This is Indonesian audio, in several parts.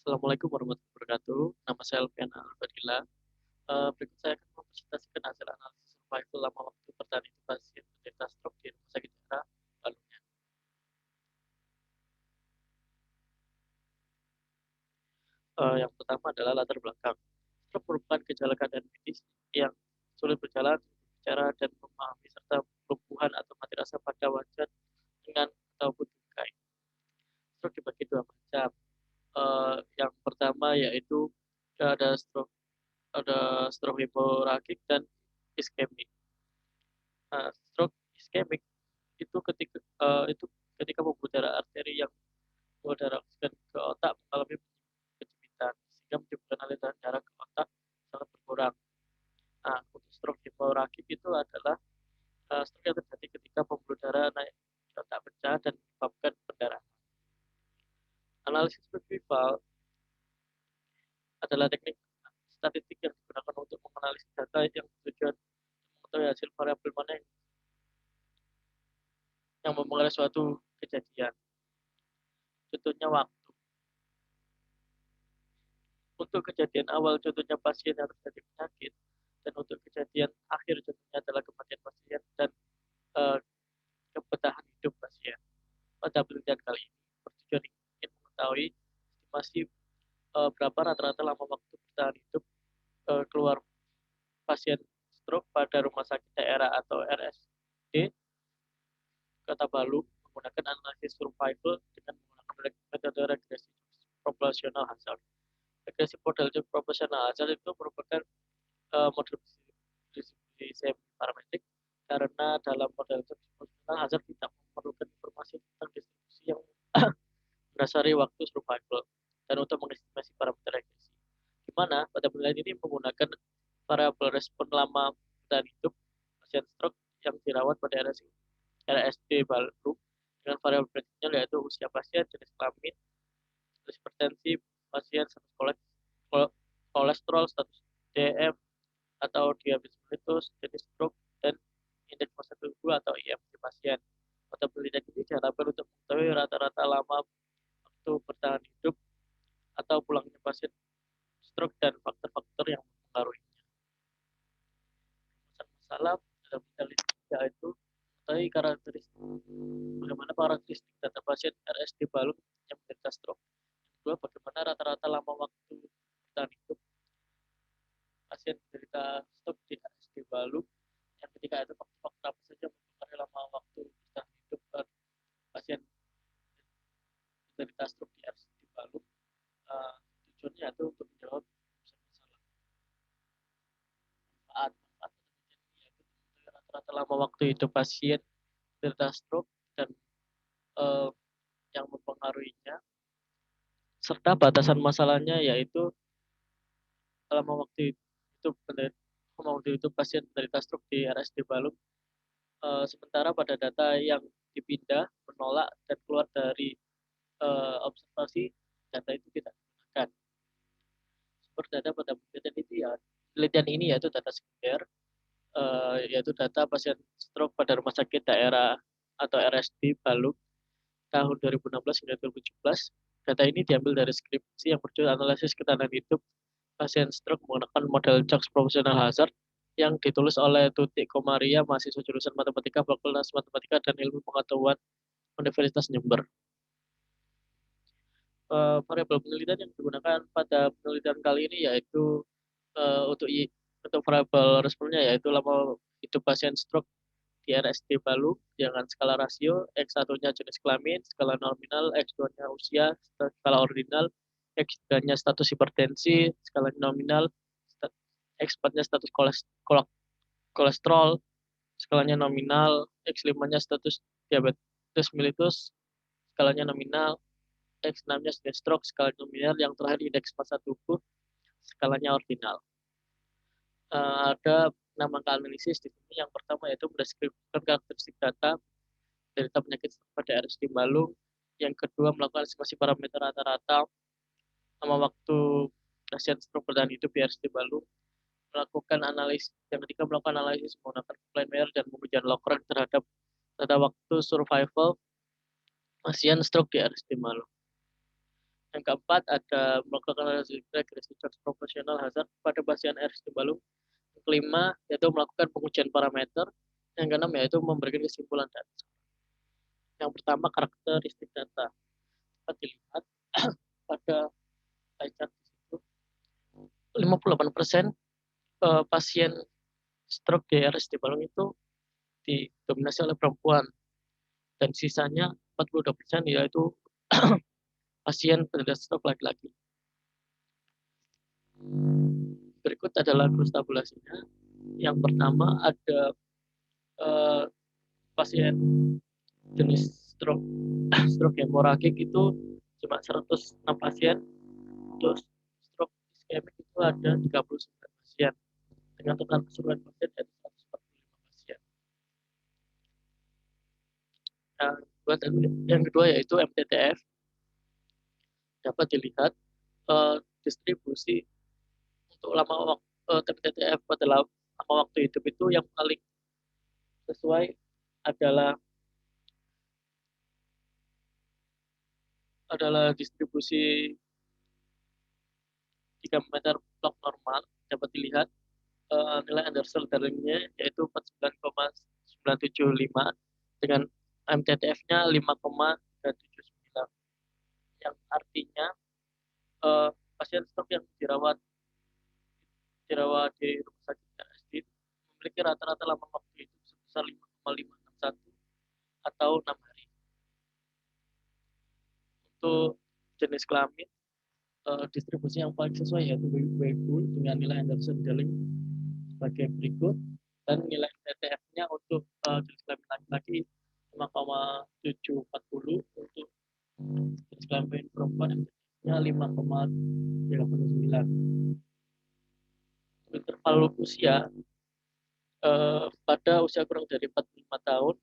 Assalamualaikum warahmatullahi wabarakatuh. Nama saya Alfian Al-Fadila. Berikut saya akan mempresentasikan hasil analisis survival lama waktu bertahan hidup pasien penderita stroke di rumah sakit daerah Balungnya. Yang pertama adalah latar belakang. Stroke merupakan gejala keadaan medis yang sulit berjalan, berbicara, dan memahami serta kelumpuhan atau mati rasa pada wajah dengan ataupun bingkai. Stroke dibagi dua macam. Yang pertama yaitu ada stroke hemoragik dan iskemik. Nah, stroke iskemik itu ketika pembuluh darah arteri yang membawa darah oksigen ke otak mengalami penyempitan sehingga menyebabkan aliran darah ke otak sangat berkurang. Nah, untuk stroke hemoragik itu adalah stroke yang terjadi ketika pembuluh darah naik ke otak pecah dan menyebabkan pendarahan. Analisis visual adalah teknik statistik yang digunakan untuk menganalisis data yang bertujuan mengetahui hasil variabel mana yang mempengaruhi suatu kejadian. Contohnya waktu. Untuk kejadian awal contohnya pasien yang terjadi penyakit, dan untuk kejadian akhir contohnya adalah kematian pasien dan uh, kebetahan hidup pasien. Pada penelitian kali ini bertujuan ingin mengetahui estimasi berapa rata-rata lama waktu bertahan hidup keluar pasien stroke pada rumah sakit daerah atau RSD Kota Balu menggunakan analisis survival dengan menggunakan metode regresi proporsional hasil. Regresi model proporsional hasil itu merupakan model distribusi parametrik karena dalam model proporsional hasil tidak memerlukan informasi tentang distribusi yang berdasari waktu survival dan untuk mengestimasi parameter regresi. Di mana pada penelitian ini menggunakan variabel respon lama dan hidup pasien stroke yang dirawat pada RSD Balu dengan variabel prediktor yaitu usia pasien, jenis kelamin, status hipertensi pasien, status kolesterol, status DM atau diabetes mellitus, jenis stroke, dan indeks massa tubuh atau IMC pasien. Pada penelitian ini diharapkan untuk mengetahui rata-rata lama waktu bertahan hidup atau pulangnya pasien stroke dan faktor-faktor yang mempengaruhinya. Masalah dalam penelitian yaitu mengetahui karakteristik bagaimana karakteristik data pasien RSD Balu yang menderita stroke. Kedua, bagaimana rata-rata lama waktu bertahan hidup pasien menderita stroke di RSD Balu. Yang ketiga itu faktor apa saja mempengaruhi lama waktu bertahan hidup pasien menderita stroke di RSD Balu. Tujuannya itu untuk menjawab masalah manfaat yaitu rata-rata lama waktu hidup pasien menderita stroke dan uh, yang mempengaruhinya, serta batasan masalahnya yaitu lama waktu itu pasien menderita stroke di RSD Balung. Sementara pada data yang dipindah, menolak, dan keluar dari observasi, data itu tidak digunakan. Sumber data pada penelitian ini yaitu data sekunder, yaitu data pasien stroke pada rumah sakit daerah atau RSD Balung tahun 2016 hingga 2017. Data ini diambil dari skripsi yang berjudul analisis ketahanan hidup pasien stroke menggunakan model Cox Proportional Hazard yang ditulis oleh Tutik Komaria, mahasiswa jurusan Matematika Fakultas Matematika dan Ilmu Pengetahuan Universitas Jember. Variabel penelitian yang digunakan pada penelitian kali ini yaitu untuk variabel responnya yaitu lama hidup pasien stroke di RSD Balu dengan skala rasio, X1-nya jenis kelamin, skala nominal, X2-nya usia, skala ordinal, X3-nya status hipertensi, skala nominal, X4-nya status kolesterol, skalanya nominal, X5-nya status diabetes mellitus, skalanya nominal, X6-nya stroke, skala nominal, yang terakhir indeks massa tubuh, skalanya ordinal. Ada 6 angka analisis di sini. Yang pertama yaitu mendeskripsikan karakteristik data derita penyakit pada RSD Balung. Yang kedua melakukan estimasi parameter rata-rata lama waktu pasien stroke bertahan hidup di RSD Balung. Melakukan analisis. Yang ketiga melakukan analisis menggunakan Kaplan-Meier dan pengujian Lockrand terhadap data waktu survival pasien stroke di RSD Balung. Yang keempat ada melakukan regresi proporsional hazard pada pasien RS Balung. Yang kelima yaitu melakukan pengujian parameter. Yang keenam yaitu memberikan kesimpulan data. Yang pertama karakteristik data. Dapat dilihat pada pie chart di situ 58% pasien stroke di RS Balung itu didominasi oleh perempuan dan sisanya 42% yaitu pasien penderita stroke laki-laki. Berikut adalah grafik tabulasinya. Yang pertama ada pasien jenis stroke hemoragik itu cuma 106 pasien, terus stroke iskemik itu ada 39 pasien dengan total keseluruhan pasien yaitu 145 pasien. Yang kedua yaitu MTTF. Dapat dilihat distribusi untuk lama waktu MTTF pada lama waktu hidup itu yang paling sesuai adalah distribusi 3 meter blok normal. Dapat dilihat nilai Anderson-Darlingnya yaitu 49,975 dengan MTTF-nya 5,379 yang artinya pasien stroke yang dirawat di rumah sakit RSUD memiliki rata-rata lama waktu hidup sebesar 5,561 atau 6 hari. Untuk jenis kelamin distribusi yang paling sesuai yaitu Weibull dengan nilai Anderson-Darling sebagai berikut, dan nilai MTTF-nya untuk jenis kelamin laki-laki 5,740, untuk jenis kelamin perempuan MTTF-nya 5,39. Interval usia pada usia kurang dari 45 tahun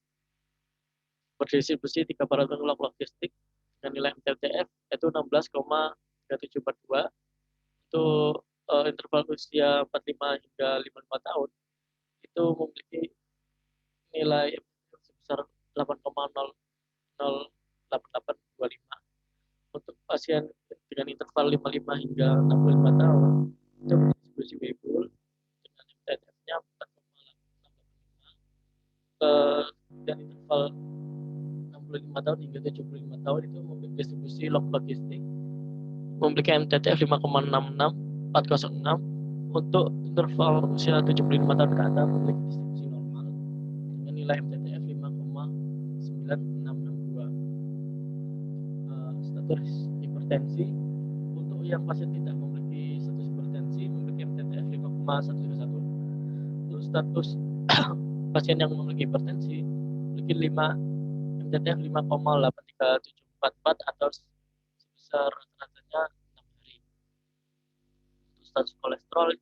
berdistribusi 3 parameter logistik dengan nilai MTTF yaitu 16,3742. Untuk interval usia 45 hingga 55 tahun itu memiliki nilai sebesar 8,08825. Untuk pasien dengan interval 55 hingga 65 tahun itu distribusi Weibull dengan MTTF-nya 4,685. Dan interval 65 tahun hingga 75 tahun itu memiliki distribusi logistik memiliki MTTF 5,66406. Untuk interval usia 75 tahun ke atas memiliki distribusi normal dengan nilai MTTF 5,9662. Status hipertensi untuk yang pasien tidak memiliki status hipertensi memiliki MTTF 5,131. Untuk status pasien yang memiliki hipertensi memiliki 5 MTTF 5,83744 atau sebesar rata-ratanya 6 hari. Untuk status kolesterol,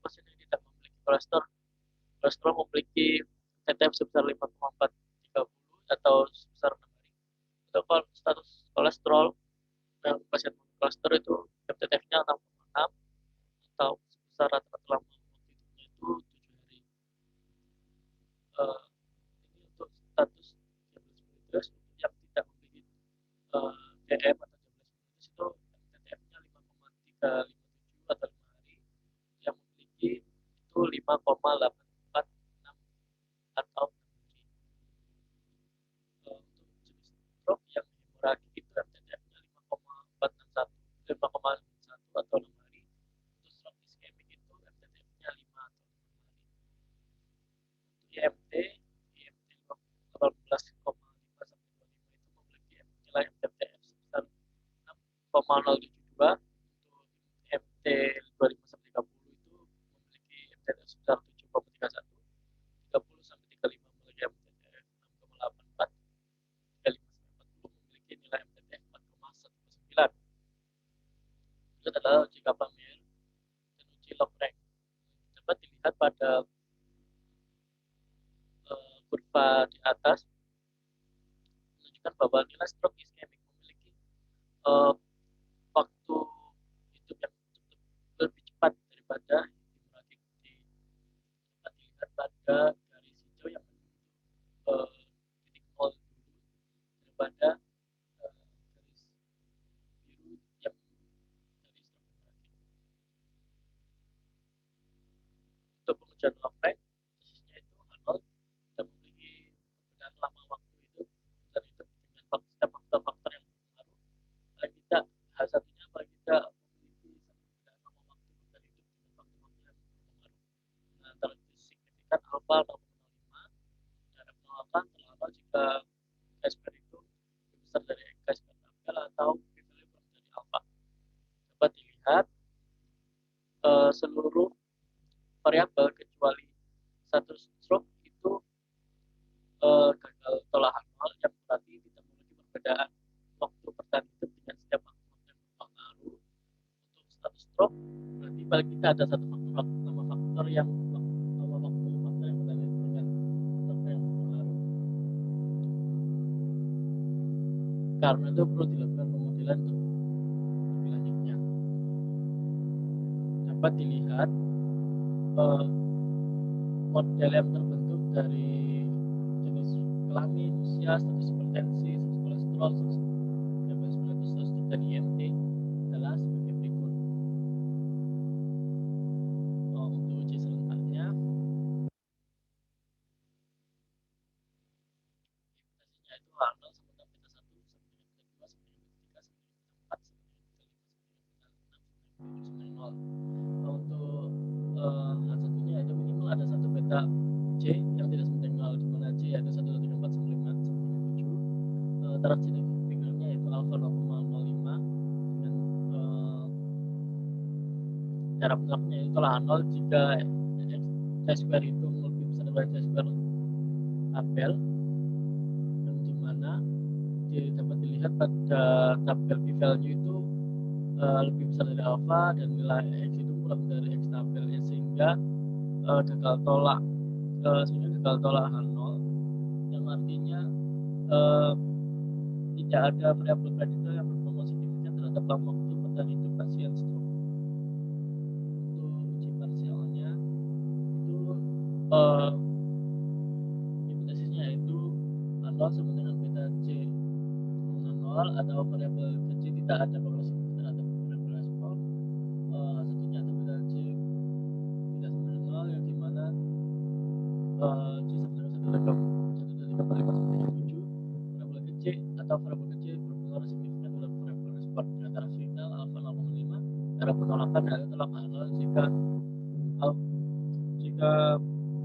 pasien yang tidak memiliki kolesterol memiliki MTTF sebesar 5,430 atau sebesar 6 hari. Untuk status kolesterol yang pasien kolesterol itu MTTF-nya 6,6 atau sebesar rata-rata lama waktu hidupnya itu 7 hari. Ini untuk status diabetes mellitus yang tidak memiliki DM atau diabetes mellitus itu MTTF-nya 5,357 atau 5 hari. Yang memiliki itu 5,846 atau 6 hari. Untuk jenis stroke yang hemoragik itu MTTF-nya 5,461 atau 6 hari. Untuk stroke iskemik itu MTTF-nya 5 atau 6 hari. Untuk IMT 18,5 sampai 25 itu memiliki nilai MTTF sebesar 6,072. Untuk MT 25 sampai 30 itu memiliki MTTF sebesar 7,31. 30 sampai 35 memiliki MTTF 6,84. 35 sampai 40 memiliki nilai MTTF 4,109. Itu adalah uji Kaplan-Meier dan uji log-rank. Dapat dilihat pada kurva di atas menunjukkan bahwa nilai stroke iskemik memiliki waktu hidup yang lebih cepat daripada hemoragik. Dapat dilihat pada garis hijau yang menunjuk titik 0 dulu daripada garis biru yang John Locke, tesisnya itu Arnold kita memiliki perbedaan lama waktu itu dan itu dengan faktor-faktor yang berpengaruh. Paling tidak hal satunya paling tidak memiliki perbedaan lama waktu dan itu dengan faktor-faktor yang berpengaruh. Nah, antara itu signifikan alfa 0,05 dan penolakan terlalu jika K-square itu lebih besar dari K-square tabel atau p-value kurang dari alfa. Dapat dilihat seluruh variabel kecuali satu stroke itu gagal tolak nol, yang berarti tidak memiliki perbedaan waktu bertahan hidup dengan setiap faktor yang berpengaruh. Untuk satu stroke berarti paling tidak ada satu faktor yang bertahan hidup dengan faktor yang berpengaruh. Karena itu perlu dilakukan pemodelan untuk lebih lanjutnya. Dapat dilihat model yang terbentuk dari jenis kelamin, usia, status hipertensi, status kolesterol, status diabetes, dan IMT adalah sebagai berikut. Untuk uji serentaknya, imputasinya itu Arnold sama dengan beta 1 sama dengan beta 2 sama dengan beta 3 sama dengan beta 4 sama dengan beta 5 sama dengan beta 6 sama dengan beta 7 sama dengan 0. Untuk hal satunya itu minimal ada satu beta C yang tidak sama dengan 0, di mana C ada 1, 2, 3, 4 sama 5 sama dengan 7. Taraf signifikannya yaitu alfa 0,05 dengan cara penerapannya itu telah 0 jika T-square itu lebih besar dari T-square tabel, dan di mana dapat dilihat pada tabel p-value itu lebih besar dari alfa dan nilai x itu kurang dari x tabelnya, sehingga gagal tolak H0, yang artinya tidak ada variabel prediktor yang berpengaruh signifikan terhadap lama waktu bertahan hidup pasien stroke. Untuk uji parsialnya itu hipotesisnya yaitu Arnold sama dengan beta C sama 0 atau variabel kecil tidak ada pengaruh signifikan terhadap variabel respon. Satunya atau beta C tidak sama dengan 0, yang dimana C sama dengan 1,5 sama dengan 7. Variabel kecil atau variabel kecil berpengaruh signifikan terhadap variabel respon. Di antara signal alfa 0,5, cara penolakan adalah tolak Arnold jika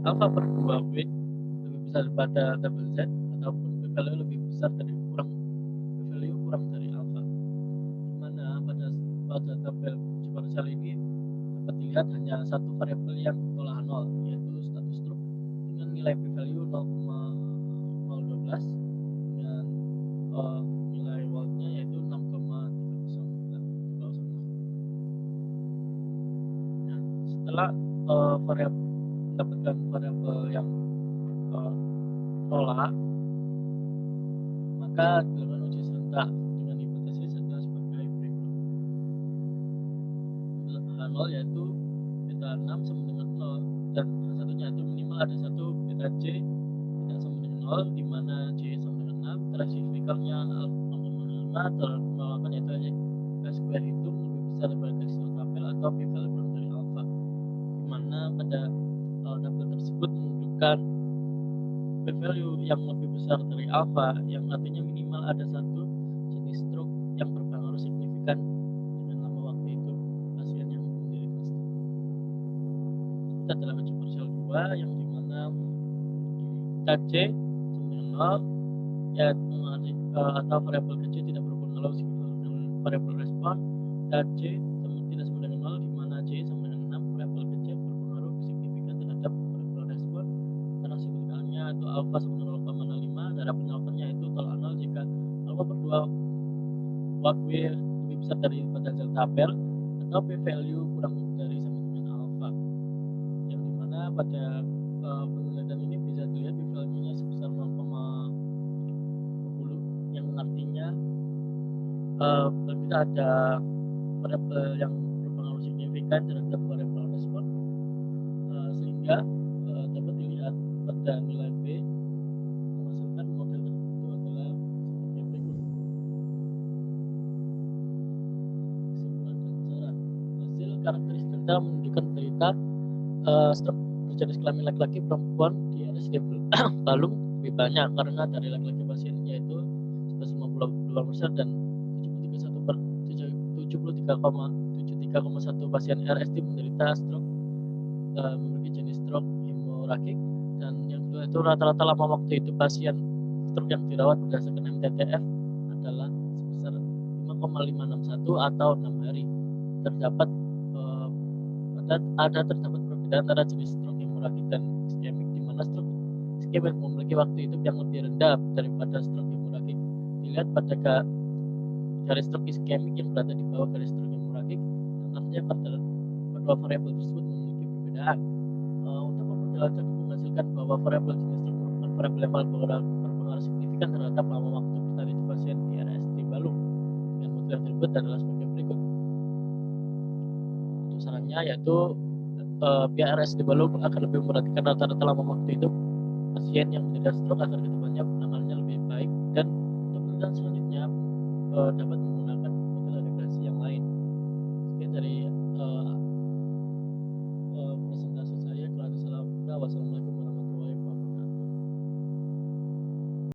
alfa per 2W lebih besar daripada tabel Z ataupun p-value lebih besar dari p-value kurang dari alfa. Di mana pada tabel uji parsial ini dapat dilihat hanya satu variabel yang tolak 0, yaitu status stroke dengan nilai p-value 0,012 dengan nilai voltnya yaitu 6,309. Nah, setelah mendapatkan variabel yang tolak, maka dilakukan uji serentak dengan hipotesis adalah sebagai berikut. H0 yaitu beta 6 sama dengan 0, dan satunya itu minimal ada satu beta C tidak sama dengan 0, di mana C sama dengan 6. Taraf signifikannya 0,5, taraf penolakan yaitu K-square itu lebih besar daripada K-square tabel atau p-value kurang dari alfa, di mana pada tabel tersebut menunjukkan p-value yang lebih besar dari alfa, yang artinya minimal ada satu jenis stroke yang berpengaruh signifikan dengan lama waktu hidup pasien yang menderita stroke. Kita adalah uji parsial 2, yang dimana beta C sama dengan 0, yaitu atau variabel kecil tidak berpengaruh signifikan dengan variabel respon, dan C tidak sama dengan 0, di mana C sama dengan 6, variabel kecil berpengaruh signifikan terhadap variabel respon. Taraf signifikannya itu alfa sama dengan 0,05, darah penolakannya itu tolak 0 jika alfa per 2 W lebih besar dari potensial tabel atau p-value kurang dari sama dengan alfa, yang dimana pada penelitian ini bisa dilihat p-value-nya sebesar 0,20, yang artinya kita ada variabel yang berpengaruh signifikan terhadap variabel respon, sehingga dapat dilihat pada nilai B menghasilkan model tertentu adalah sebagai berikut. Kesimpulan dan saran. Hasil karakteristik data menunjukkan berita stroke berjenis kelamin laki-laki perempuan di RSUD Balung lebih banyak karena dari laki-laki pasiennya itu 152% dan 73,1 pasien RSD menderita stroke, memiliki jenis stroke hemoragik. Dan yang kedua itu rata-rata lama waktu hidup pasien stroke yang dirawat berdasarkan MTTF adalah sebesar 5,561 atau 6 hari. Terdapat terdapat perbedaan antara jenis stroke hemoragik dan iskemik, di mana stroke iskemik memiliki waktu hidup yang lebih rendah daripada stroke hemoragik. Dilihat pada garis stroke iskemik yang berada di bawah garis stroke hemoragik, artinya kedua variabel tersebut memiliki perbedaan. Untuk pemodel cukup menghasilkan bahwa variabel jenis stroke merupakan variabel yang berpengaruh signifikan terhadap lama waktu bertahan hidup pasien di RSD Balung. Dengan model yang disebut adalah sebagai berikut. Untuk sarannya yaitu pihak RSD Balung akan lebih memperhatikan rata-rata lama waktu hidup pasien yang menderita stroke agar kedepannya penanganannya lebih baik, dan untuk penelitian selanjutnya dapat menggunakan model regresi yang lain. Sekian dari